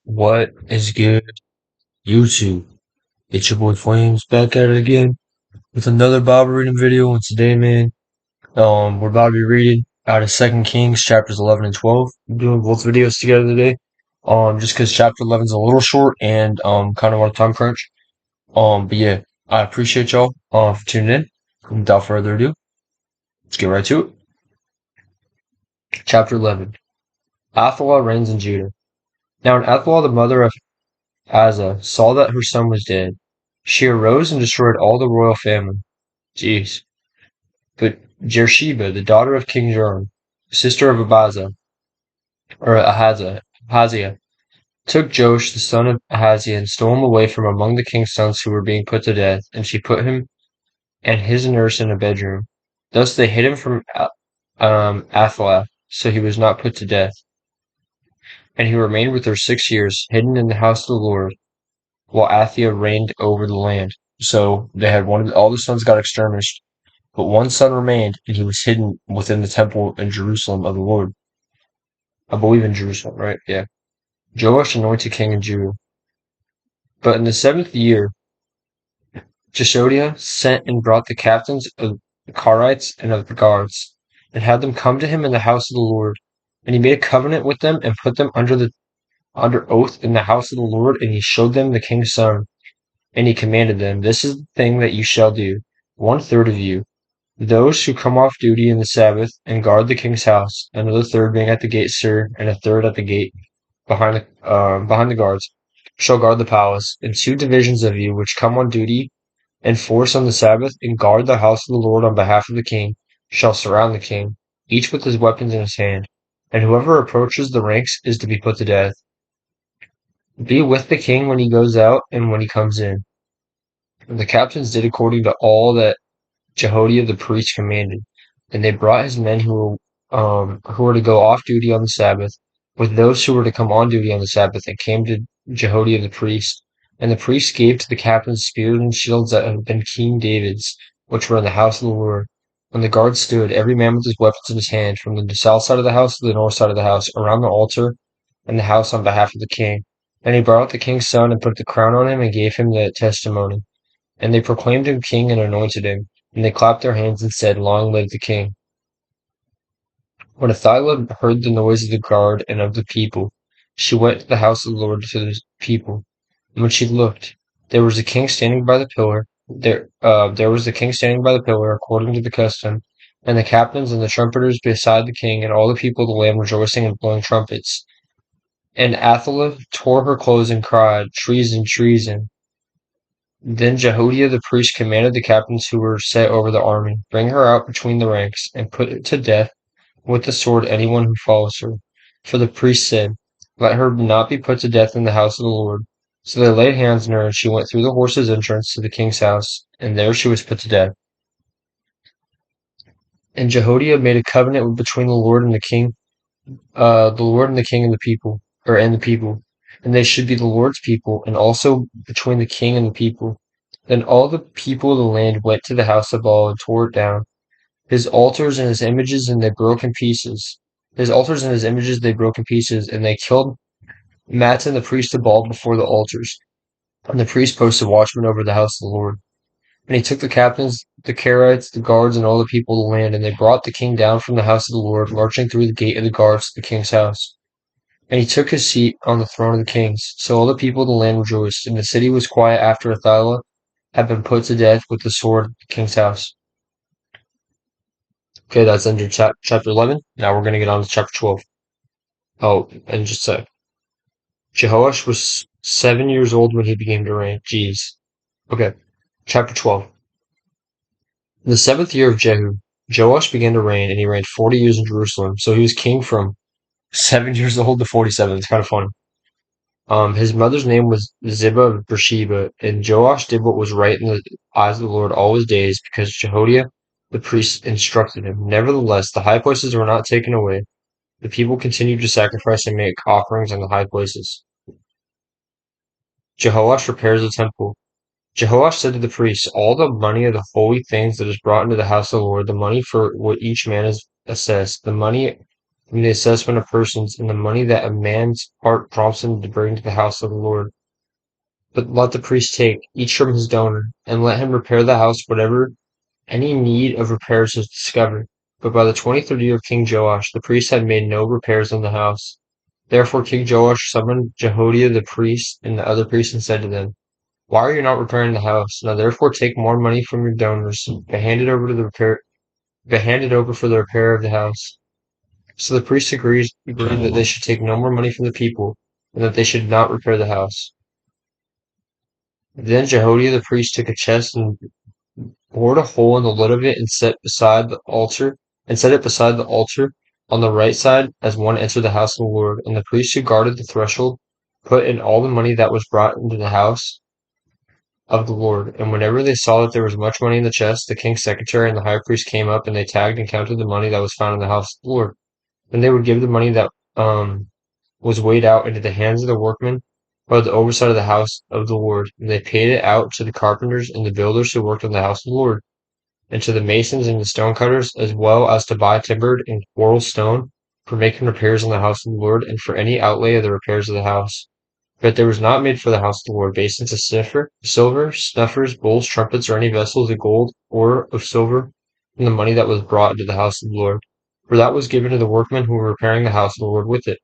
What is good, YouTube? It's your boy Flames back at it again with another Bible reading video. And today, man, we're about to be reading out of Second Kings chapters 11 and 12. I'm doing both videos together today. Just because chapter 11 is a little short and kind of on a time crunch. But yeah, I appreciate y'all for tuning in. Without further ado, let's get right to it. Chapter 11. Athaliah reigns in Judah. Now, when Athaliah, the mother of Asa, saw that her son was dead, she arose and destroyed all the royal family. Jeez. But Jersheba, the daughter of King Joram, sister of Ahaziah, took Joash the son of Ahaziah and stole him away from among the king's sons who were being put to death, and she put him and his nurse in a bedroom. Thus they hid him from Athaliah, so he was not put to death. And he remained with her 6 years, hidden in the house of the Lord, while Athaliah reigned over the land. So they had all the sons got exterminated, but one son remained, and he was hidden within the temple in Jerusalem of the Lord. I believe in Jerusalem, right? Yeah. Joash anointed king in Judah. But in the 7th year, Jeshoiah sent and brought the captains of the Carites and of the guards, and had them come to him in the house of the Lord. And he made a covenant with them, and put them under oath in the house of the Lord, and he showed them the king's son. And he commanded them, This is the thing that you shall do. 1/3 of you, those who come off duty in the Sabbath and guard the king's house, another third being at the gate, sir, and a third at the gate behind the guards, shall guard the palace. And 2 divisions of you, which come on duty in force on the Sabbath, and guard the house of the Lord on behalf of the king, shall surround the king, each with his weapons in his hand. And whoever approaches the ranks is to be put to death. Be with the king when he goes out and when he comes in. And the captains did according to all that Jehoiada the priest commanded, and they brought his men who were to go off duty on the Sabbath, with those who were to come on duty on the Sabbath, and came to Jehoiada the priest. And the priest gave to the captains spears and shields that had been King David's, which were in the house of the Lord. When the guards stood, every man with his weapons in his hand, from the south side of the house to the north side of the house, around the altar and the house on behalf of the king. And he brought out the king's son, and put the crown on him, and gave him the testimony. And they proclaimed him king and anointed him. And they clapped their hands and said, Long live the king. When Athaliah heard the noise of the guard and of the people, she went to the house of the Lord to the people. And when she looked, there was the king standing by the pillar. There was the king standing by the pillar, according to the custom, and the captains and the trumpeters beside the king, and all the people of the land rejoicing and blowing trumpets. And Athaliah tore her clothes and cried, Treason, treason. Then Jehoiada the priest commanded the captains who were set over the army, Bring her out between the ranks, and put to death with the sword anyone who follows her. For the priest said, Let her not be put to death in the house of the Lord. So they laid hands on her, and she went through the horses' entrance to the king's house, and there she was put to death. And Jehoiada made a covenant between the Lord and the king, and the people, and the people, and they should be the Lord's people, and also between the king and the people. Then all the people of the land went to the house of Baal and tore it down, his altars and his images, and they broke in pieces. His altars and his images they broke in pieces, and they killed Mattan the priest of Baal before the altars. And the priest posted watchmen over the house of the Lord. And he took the captains, the Carites, the guards, and all the people of the land, and they brought the king down from the house of the Lord, marching through the gate of the guards to the king's house. And he took his seat on the throne of the kings. So all the people of the land rejoiced, and the city was quiet after Athaliah had been put to death with the sword at the king's house. Okay, that's under chapter 11. Now we're going to get on to chapter 12. Oh, and just a sec. Jehoash was 7 years old when he began to reign. Jeez. Okay, chapter 12. In the 7th year of Jehu, Joash began to reign, and he reigned 40 years in Jerusalem. So he was king from 7 years old to 47. It's kind of funny. His mother's name was Ziba of Beersheba, and Joash did what was right in the eyes of the Lord all his days, because Jehoiada the priest instructed him. Nevertheless, the high places were not taken away. The people continued to sacrifice and make offerings on the high places. Jehoash repairs the temple. Jehoash said to the priests, All the money of the holy things that is brought into the house of the Lord, the money for what each man is assessed, the money from the assessment of persons, and the money that a man's heart prompts him to bring to the house of the Lord. But let the priest take, each from his donor, and let him repair the house whatever any need of repairs is discovered. But by the 23rd year of King Joash, the priests had made no repairs on the house. Therefore King Joash summoned Jehoiada the priest and the other priests and said to them, why are you not repairing the house? Now therefore take more money from your donors, but hand it over for the repair of the house. So the priests agreed that they should take no more money from the people, and that they should not repair the house. Then Jehoiada the priest took a chest and bored a hole in the lid of it and set it beside the altar on the right side as one entered the house of the Lord. And the priests who guarded the threshold put in all the money that was brought into the house of the Lord. And whenever they saw that there was much money in the chest, the king's secretary and the high priest came up, and they tagged and counted the money that was found in the house of the Lord. Then they would give the money that was weighed out into the hands of the workmen by the oversight of the house of the Lord. And they paid it out to the carpenters and the builders who worked on the house of the Lord, and to the masons and the stonecutters, as well as to buy timbered and coral stone for making repairs on the house of the Lord, and for any outlay of the repairs of the house. But there was not made for the house of the Lord basins of silver, snuffers, bowls, trumpets, or any vessels of gold or of silver from the money that was brought into the house of the Lord, for that was given to the workmen who were repairing the house of the Lord with it.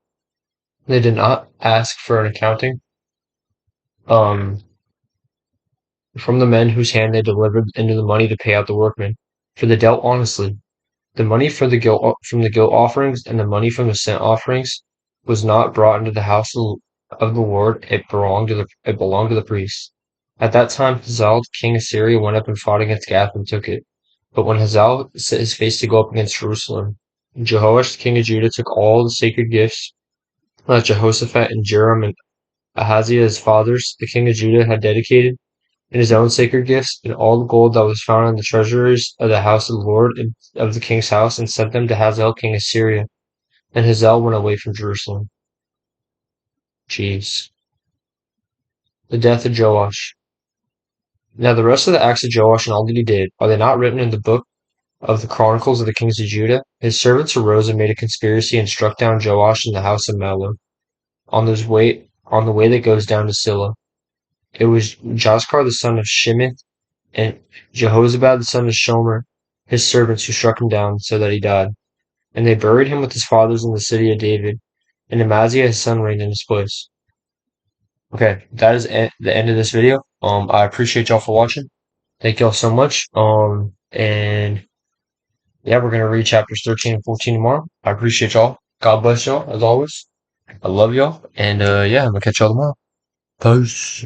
They did not ask for an accounting um, from the men whose hand they delivered into the money to pay out the workmen, for they dealt honestly. The money from the guilt offerings and the money from the sin offerings was not brought into the house of the Lord. It belonged to the priests. At that time Hazael, king of Syria, went up and fought against Gath and took it. But when Hazael set his face to go up against Jerusalem, Jehoash, king of Judah, took all the sacred gifts that Jehoshaphat and Joram and Ahaziah his fathers, the king of Judah, had dedicated, and his own sacred gifts, and all the gold that was found in the treasuries of the house of the Lord and of the king's house, and sent them to Hazael king of Syria. And Hazael went away from Jerusalem. Jeez. The death of Joash. Now the rest of the acts of Joash and all that he did, are they not written in the book of the Chronicles of the kings of Judah? His servants arose and made a conspiracy and struck down Joash in the house of Malluch, on the way that goes down to Silla. It was Joskar the son of Shimith and Jehozabad the son of Shomer, his servants, who struck him down, so that he died. And they buried him with his fathers in the city of David, and Amaziah his son reigned in his place. Okay, that is the end of this video. I appreciate y'all for watching. Thank y'all so much. And yeah, we're gonna read chapters 13 and 14 tomorrow. I appreciate y'all. God bless y'all, as always. I love y'all. And yeah, I'm gonna catch y'all tomorrow. Peace.